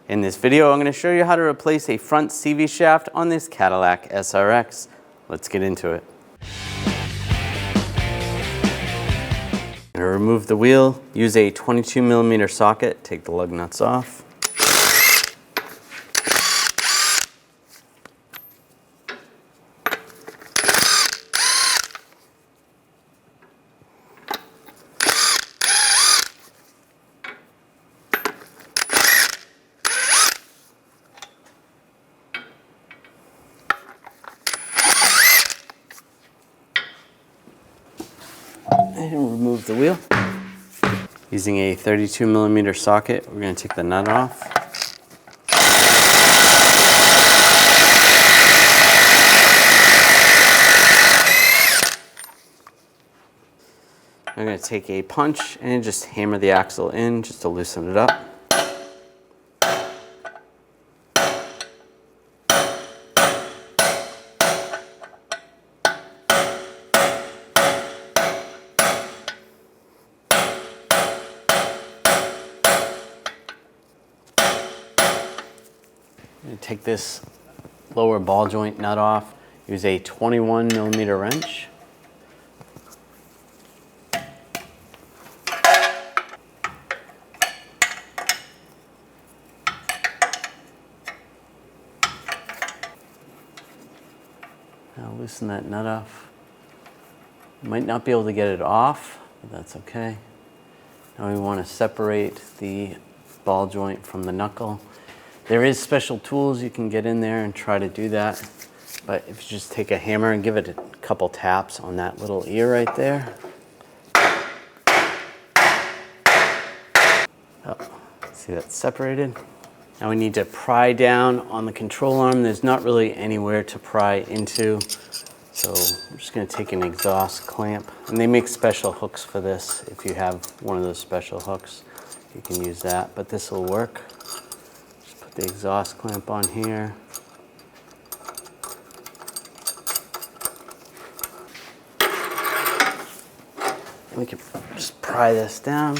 In this video, I'm going to show you how to replace a front CV shaft on this Cadillac SRX. Let's get into it. I'm going to remove the wheel, use a 22mm socket, take the lug nuts off. And remove the wheel. Using a 32mm socket, we're going to take the nut off. I'm going to take a punch and just hammer the axle in just to loosen it up. Take this lower ball joint nut off, use a 21mm wrench. Now loosen that nut off. You might not be able to get it off, but that's okay. Now we want to separate the ball joint from the knuckle. There is special tools you can get in there and try to do that, but if you just take a hammer and give it a couple taps on that little ear right there. Oh, see that's separated? Now we need to pry down on the control arm. There's not really anywhere to pry into, so I'm just going to take an exhaust clamp, and they make special hooks for this. If you have one of those special hooks, you can use that, but this will work. The exhaust clamp on here. And we can just pry this down.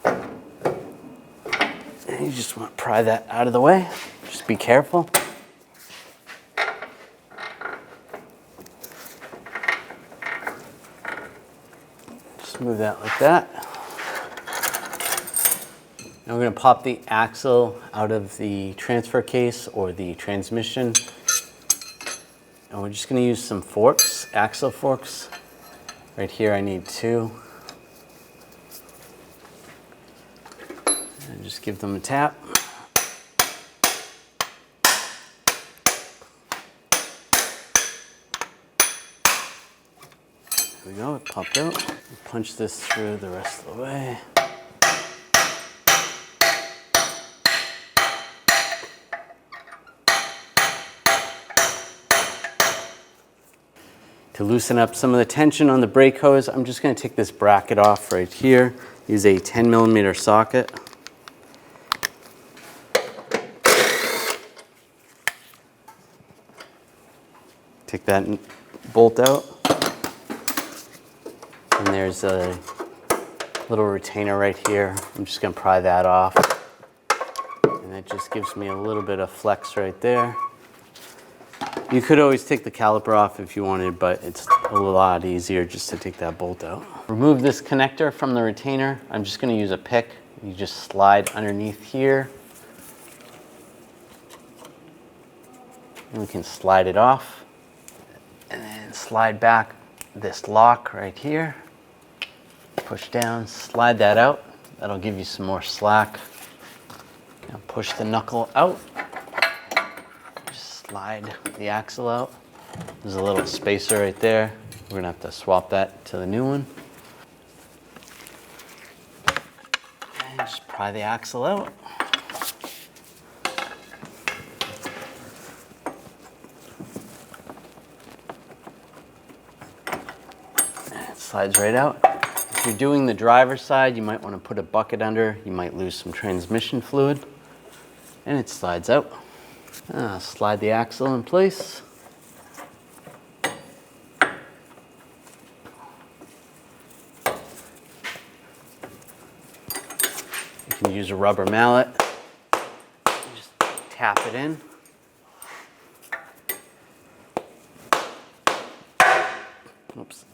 And you just want to pry that out of the way. Just be careful. Just move that like that. Now we're going to pop the axle out of the transfer case or the transmission. And we're just going to use some forks, axle forks. Right here I need 2. And just give them a tap. There we go, it popped out. Punch this through the rest of the way. To loosen up some of the tension on the brake hose, I'm just going to take this bracket off right here. Use a 10mm socket. Take that bolt out. And there's a little retainer right here. I'm just going to pry that off. And that just gives me a little bit of flex right there. You could always take the caliper off if you wanted, but it's a lot easier just to take that bolt out. Remove this connector from the retainer. I'm just going to use a pick. You just slide underneath here. And we can slide it off. And then slide back this lock right here. Push down, slide that out. That'll give you some more slack. Now push the knuckle out. Slide the axle out. There's a little spacer right there. We're gonna have to swap that to the new one. And just pry the axle out. And it slides right out. If you're doing the driver's side, you might want to put a bucket under. You might lose some transmission fluid. And it slides out. Slide the axle in place. can use a rubber mallet. Just tap it in. Oops.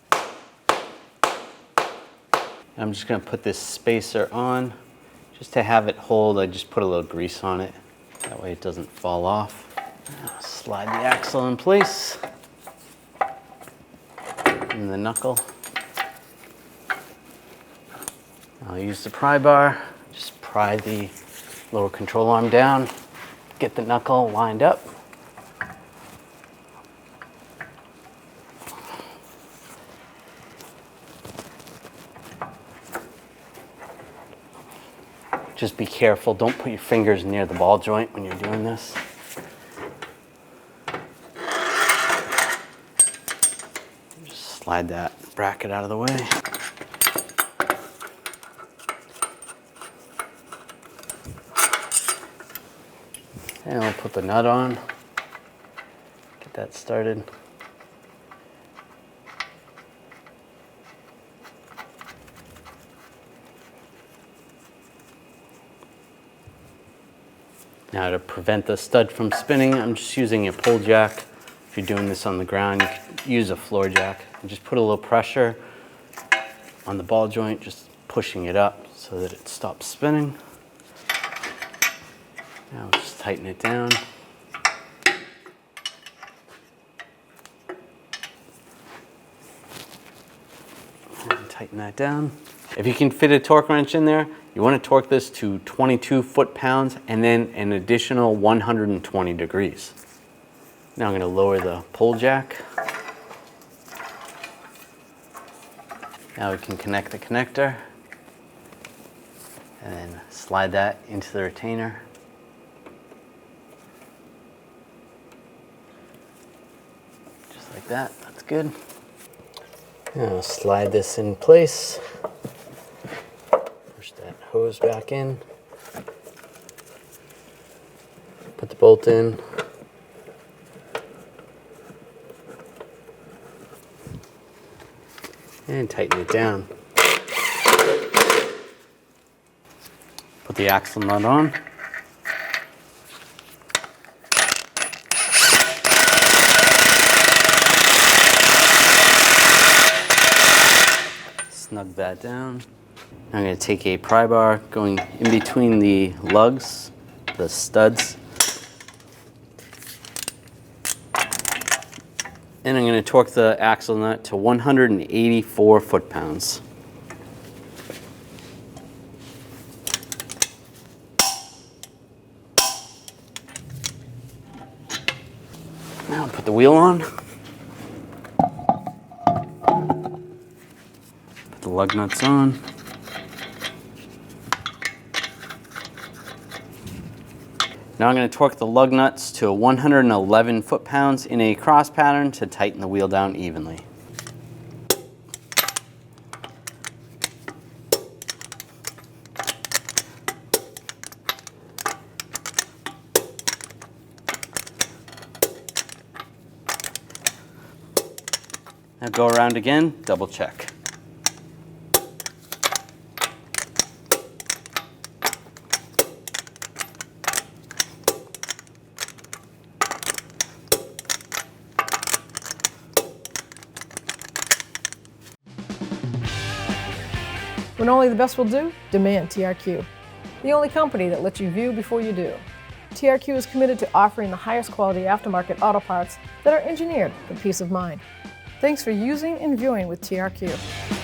I'm just going to put this spacer on. Just to have it hold, I just put a little grease on it. That way it doesn't fall off. Now slide the axle in place. And the knuckle. I'll use the pry bar. Just pry the little control arm down. Get the knuckle lined up. Just be careful, don't put your fingers near the ball joint when you're doing this. Just slide that bracket out of the way. And we'll put the nut on. Get that started. Now to prevent the stud from spinning, I'm just using a pull jack. If you're doing this on the ground, you can use a floor jack. And just put a little pressure on the ball joint, just pushing it up so that it stops spinning. Now just tighten it down. And tighten that down. If you can fit a torque wrench in there, you want to torque this to 22 foot-pounds and then an additional 120 degrees. Now I'm going to lower the pull jack. Now we can connect the connector and then slide that into the retainer. Just like that, that's good. Now slide this in place. Push that hose back in. Put the bolt in. And tighten it down. Put the axle nut on. Snug that down. I'm going to take a pry bar going in between the lugs, the studs, and I'm going to torque the axle nut to 184 foot-pounds. Now I'll put the wheel on. Put the lug nuts on. Now I'm going to torque the lug nuts to 111 foot-pounds in a cross pattern to tighten the wheel down evenly. Now go around again, double check. When only the best will do, demand TRQ. The only company that lets you view before you do. TRQ is committed to offering the highest quality aftermarket auto parts that are engineered for peace of mind. Thanks for using and viewing with TRQ.